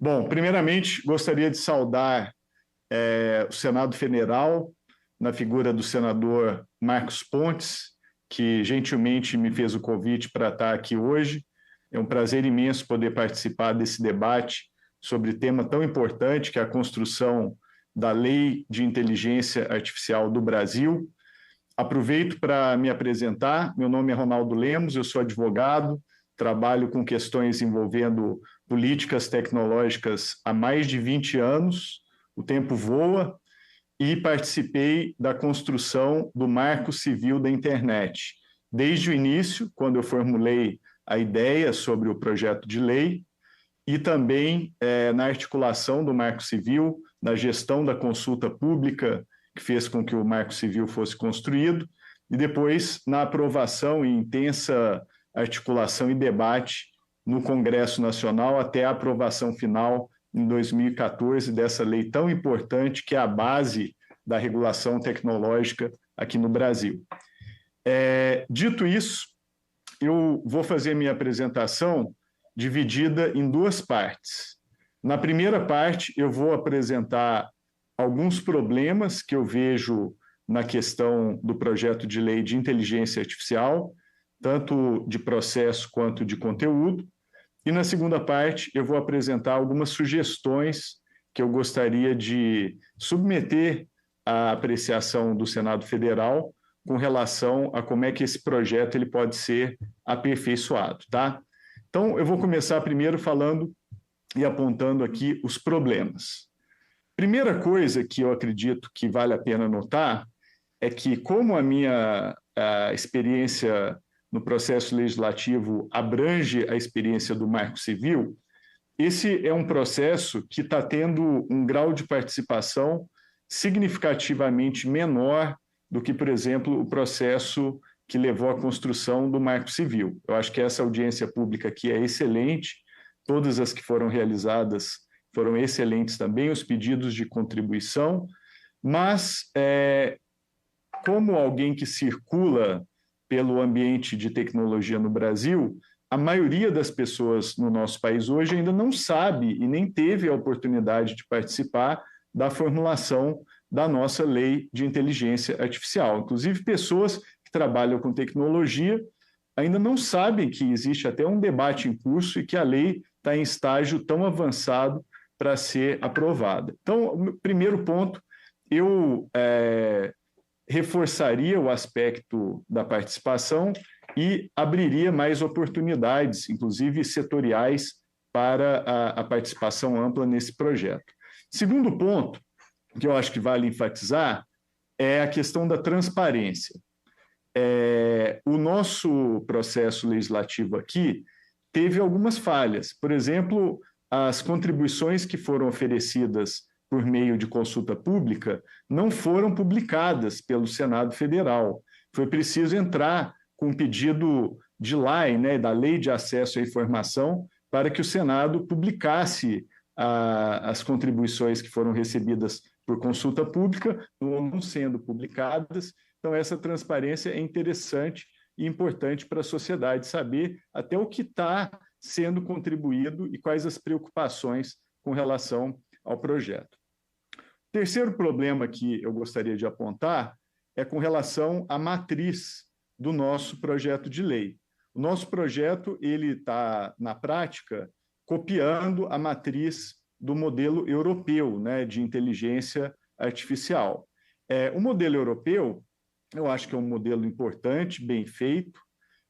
Bom, primeiramente, gostaria de saudar o Senado Federal, na figura do senador Marcos Pontes, que gentilmente me fez o convite para estar aqui hoje. É um prazer imenso poder participar desse debate sobre tema tão importante que é a construção da Lei de Inteligência Artificial do Brasil. Aproveito para me apresentar. Meu nome é Ronaldo Lemos, eu sou advogado, trabalho com questões envolvendo políticas tecnológicas há mais de 20 anos, o tempo voa, e participei da construção do Marco Civil da Internet. Desde o início, quando eu formulei a ideia sobre o projeto de lei, e também na articulação do Marco Civil, na gestão da consulta pública, que fez com que o Marco Civil fosse construído, e depois na aprovação e intensa articulação e debate no Congresso Nacional até a aprovação final em 2014 dessa lei tão importante que é a base da regulação tecnológica aqui no Brasil. Dito isso, eu vou fazer minha apresentação dividida em duas partes. Na primeira parte, eu vou apresentar alguns problemas que eu vejo na questão do projeto de lei de inteligência artificial, tanto de processo quanto de conteúdo. E na segunda parte, eu vou apresentar algumas sugestões que eu gostaria de submeter à apreciação do Senado Federal com relação a como é que esse projeto ele pode ser aperfeiçoado, tá? Então, eu vou começar primeiro falando e apontando aqui os problemas. Primeira coisa que eu acredito que vale a pena notar é que, como a minha experiência no processo legislativo abrange a experiência do Marco Civil, esse é um processo que está tendo um grau de participação significativamente menor do que, por exemplo, o processo que levou à construção do Marco Civil. Eu acho que essa audiência pública aqui é excelente, todas as que foram realizadas foram excelentes também, os pedidos de contribuição, mas como alguém que circula pelo ambiente de tecnologia no Brasil, a maioria das pessoas no nosso país hoje ainda não sabe e nem teve a oportunidade de participar da formulação da nossa lei de inteligência artificial. Inclusive, pessoas que trabalham com tecnologia ainda não sabem que existe até um debate em curso e que a lei está em estágio tão avançado para ser aprovada. Então, primeiro ponto, eu reforçaria o aspecto da participação e abriria mais oportunidades, inclusive setoriais, para a participação ampla nesse projeto. Segundo ponto, que eu acho que vale enfatizar, é a questão da transparência. O nosso processo legislativo aqui teve algumas falhas. Por exemplo, as contribuições que foram oferecidas por meio de consulta pública não foram publicadas pelo Senado Federal. Foi preciso entrar com um pedido de lei, né, da Lei de Acesso à Informação, para que o Senado publicasse as contribuições que foram recebidas por consulta pública, não sendo publicadas. Então, essa transparência é interessante e importante para a sociedade saber até o que está sendo contribuído e quais as preocupações com relação ao projeto. Terceiro problema que eu gostaria de apontar é com relação à matriz do nosso projeto de lei. O nosso projeto ele está, na prática, copiando a matriz do modelo europeu, né, de inteligência artificial. O modelo europeu, eu acho que é um modelo importante, bem feito,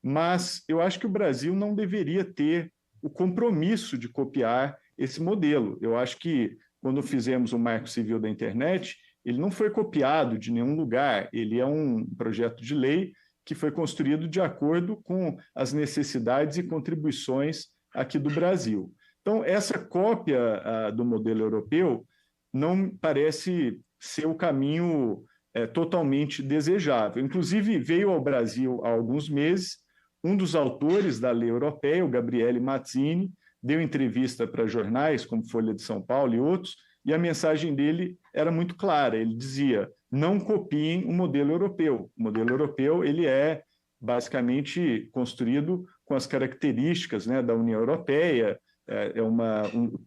mas eu acho que o Brasil não deveria ter o compromisso de copiar esse modelo. Eu acho que, quando fizemos o Marco Civil da Internet, ele não foi copiado de nenhum lugar, ele é um projeto de lei que foi construído de acordo com as necessidades e contribuições aqui do Brasil. Então, essa cópia do modelo europeu não parece ser o caminho totalmente desejável. Inclusive, veio ao Brasil há alguns meses um dos autores da lei europeia, o Gabriele Mazzini, deu entrevista para jornais como Folha de São Paulo e outros, e a mensagem dele era muito clara. Ele dizia: não copiem o modelo europeu. O modelo europeu ele é basicamente construído com as características, né, da União Europeia, é uma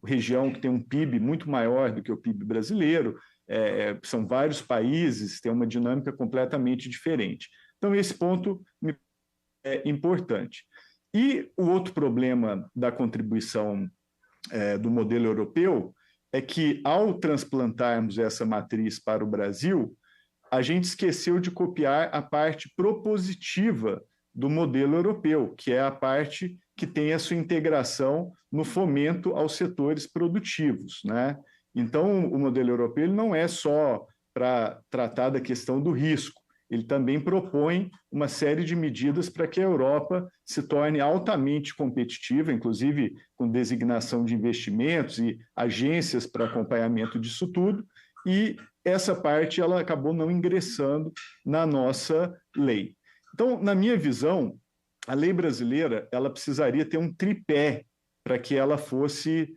região que tem um PIB muito maior do que o PIB brasileiro, são vários países, tem uma dinâmica completamente diferente. Então, esse ponto é importante. E o outro problema da contribuição do modelo europeu é que, ao transplantarmos essa matriz para o Brasil, a gente esqueceu de copiar a parte propositiva do modelo europeu, que é a parte que tem a sua integração no fomento aos setores produtivos, né? Então, o modelo europeu ele não é só para tratar da questão do risco, ele também propõe uma série de medidas para que a Europa se torne altamente competitiva, inclusive com designação de investimentos e agências para acompanhamento disso tudo, e essa parte ela acabou não ingressando na nossa lei. Então, na minha visão, a lei brasileira ela precisaria ter um tripé para que ela fosse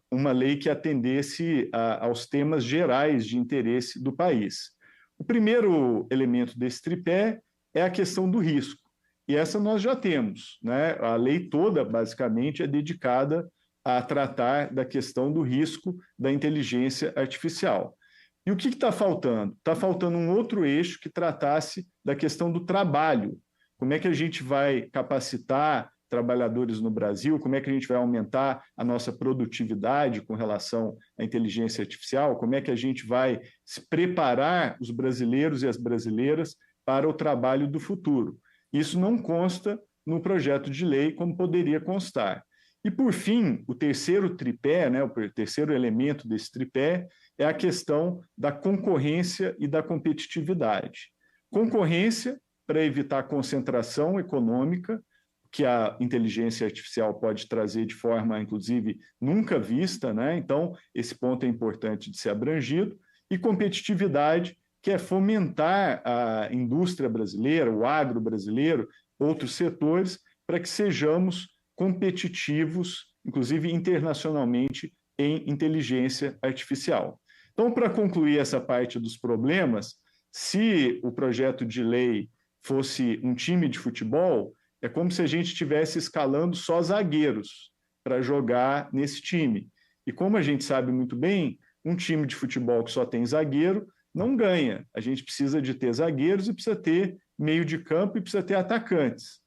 uma lei que atendesse aos temas gerais de interesse do país. O primeiro elemento desse tripé é a questão do risco, e essa nós já temos, né? A lei toda, basicamente, é dedicada a tratar da questão do risco da inteligência artificial. E o que está faltando? Está faltando um outro eixo que tratasse da questão do trabalho. Como é que a gente vai capacitar trabalhadores no Brasil? Como é que a gente vai aumentar a nossa produtividade com relação à inteligência artificial? Como é que a gente vai se preparar os brasileiros e as brasileiras para o trabalho do futuro? Isso não consta no projeto de lei como poderia constar. E, por fim, o terceiro tripé, né, o terceiro elemento desse tripé, é a questão da concorrência e da competitividade. Concorrência para evitar concentração econômica, que a inteligência artificial pode trazer de forma, inclusive, nunca vista, né? Então, esse ponto é importante de ser abrangido, e competitividade, que é fomentar a indústria brasileira, o agro brasileiro, outros setores, para que sejamos competitivos, inclusive internacionalmente, em inteligência artificial. Então, para concluir essa parte dos problemas, se o projeto de lei fosse um time de futebol, é como se a gente estivesse escalando só zagueiros para jogar nesse time. E como a gente sabe muito bem, um time de futebol que só tem zagueiro não ganha. A gente precisa de ter zagueiros e precisa ter meio de campo e precisa ter atacantes.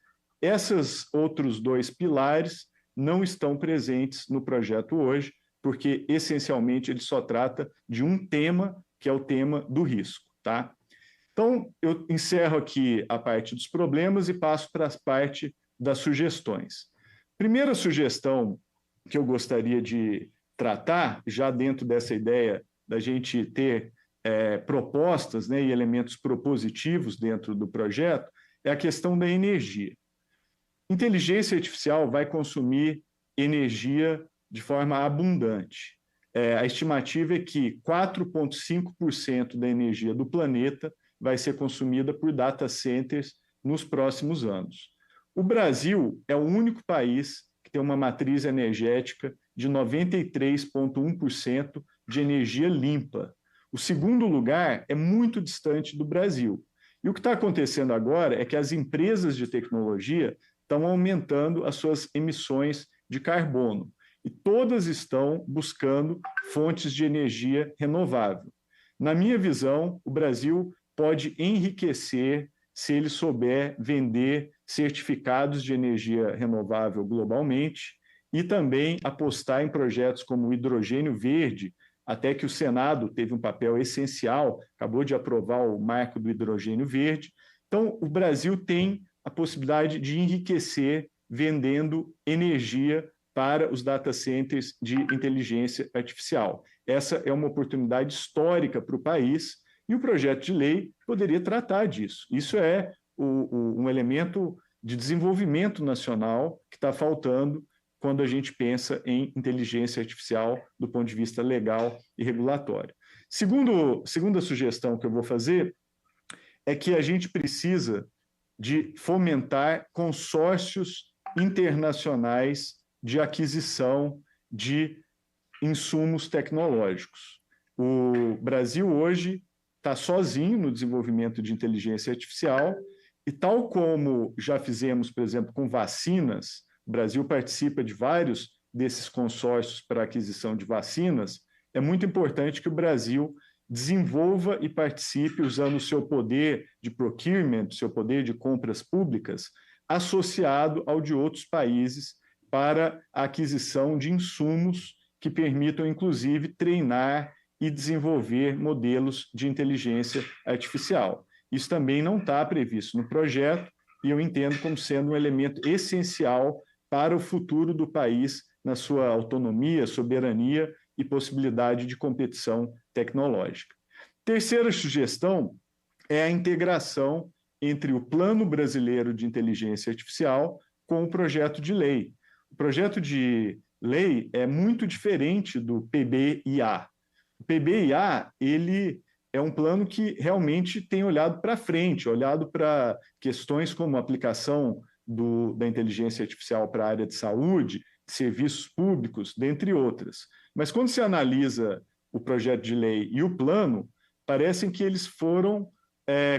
Esses outros dois pilares não estão presentes no projeto hoje, porque, essencialmente, ele só trata de um tema, que é o tema do risco, tá? Então, eu encerro aqui a parte dos problemas e passo para a parte das sugestões. Primeira sugestão que eu gostaria de tratar, já dentro dessa ideia da gente ter propostas, né, e elementos propositivos dentro do projeto, é a questão da energia. Inteligência artificial vai consumir energia de forma abundante. A estimativa é que 4,5% da energia do planeta vai ser consumida por data centers nos próximos anos. O Brasil é o único país que tem uma matriz energética de 93,1% de energia limpa. O segundo lugar é muito distante do Brasil. E o que está acontecendo agora é que as empresas de tecnologia estão aumentando as suas emissões de carbono. E todas estão buscando fontes de energia renovável. Na minha visão, o Brasil pode enriquecer se ele souber vender certificados de energia renovável globalmente e também apostar em projetos como o hidrogênio verde, até que o Senado teve um papel essencial, acabou de aprovar o marco do hidrogênio verde. Então, o Brasil tem a possibilidade de enriquecer vendendo energia para os data centers de inteligência artificial. Essa é uma oportunidade histórica para o país e o projeto de lei poderia tratar disso. Isso é um elemento de desenvolvimento nacional que está faltando quando a gente pensa em inteligência artificial do ponto de vista legal e regulatório. Segunda sugestão que eu vou fazer é que a gente precisa de fomentar consórcios internacionais de aquisição de insumos tecnológicos. O Brasil hoje está sozinho no desenvolvimento de inteligência artificial e, tal como já fizemos, por exemplo, com vacinas, o Brasil participa de vários desses consórcios para aquisição de vacinas, é muito importante que o Brasil desenvolva e participe usando o seu poder de procurement, seu poder de compras públicas, associado ao de outros países para a aquisição de insumos que permitam, inclusive, treinar e desenvolver modelos de inteligência artificial. Isso também não está previsto no projeto e eu entendo como sendo um elemento essencial para o futuro do país na sua autonomia, soberania e possibilidade de competição tecnológica. Terceira sugestão é a integração entre o Plano Brasileiro de Inteligência Artificial com o projeto de lei. O projeto de lei é muito diferente do PBIA. O PBIA, ele é um plano que realmente tem olhado para frente, olhado para questões como a aplicação da inteligência artificial para a área de saúde, serviços públicos, dentre outras. Mas quando se analisa o projeto de lei e o plano, parecem que eles foram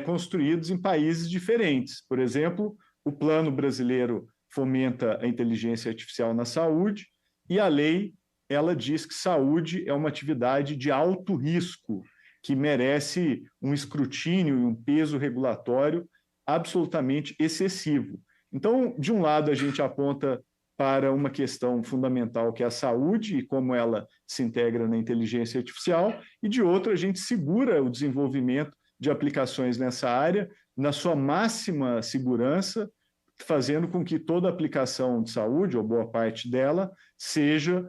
construídos em países diferentes. Por exemplo, o plano brasileiro fomenta a inteligência artificial na saúde e a lei, ela diz que saúde é uma atividade de alto risco, que merece um escrutínio e um peso regulatório absolutamente excessivo. Então, de um lado, a gente aponta para uma questão fundamental, que é a saúde e como ela se integra na inteligência artificial, e de outro, a gente segura o desenvolvimento de aplicações nessa área, na sua máxima segurança, fazendo com que toda aplicação de saúde, ou boa parte dela, seja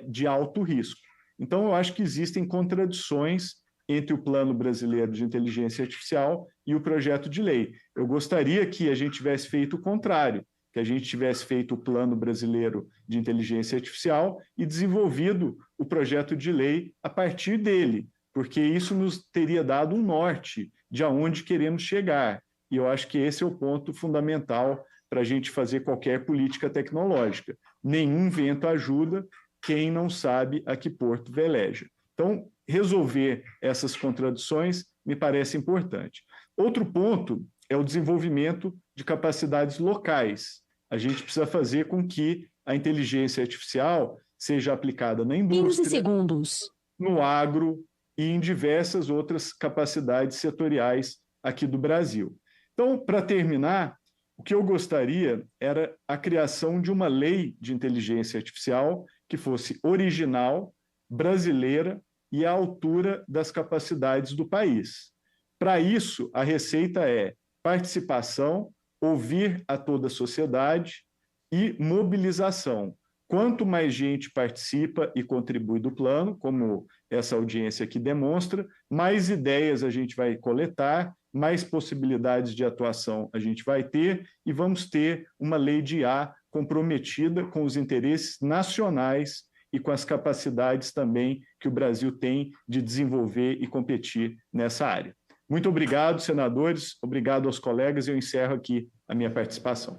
de alto risco. Então, eu acho que existem contradições entre o Plano Brasileiro de Inteligência Artificial e o projeto de lei. Eu gostaria que a gente tivesse feito o contrário, que a gente tivesse feito o Plano Brasileiro de Inteligência Artificial e desenvolvido o projeto de lei a partir dele, porque isso nos teria dado um norte de aonde queremos chegar. E eu acho que esse é o ponto fundamental para a gente fazer qualquer política tecnológica. Nenhum vento ajuda quem não sabe a que porto veleja. Então, resolver essas contradições me parece importante. Outro ponto é o desenvolvimento de capacidades locais. A gente precisa fazer com que a inteligência artificial seja aplicada na indústria, 15 segundos. no agro e em diversas outras capacidades setoriais aqui do Brasil. Então, para terminar, o que eu gostaria era a criação de uma lei de inteligência artificial que fosse original, brasileira e à altura das capacidades do país. Para isso, a receita é participação, ouvir a toda a sociedade e mobilização. Quanto mais gente participa e contribui do plano, como essa audiência aqui demonstra, mais ideias a gente vai coletar, mais possibilidades de atuação a gente vai ter e vamos ter uma lei de IA comprometida com os interesses nacionais e com as capacidades também que o Brasil tem de desenvolver e competir nessa área. Muito obrigado, senadores, obrigado aos colegas, e eu encerro aqui a minha participação.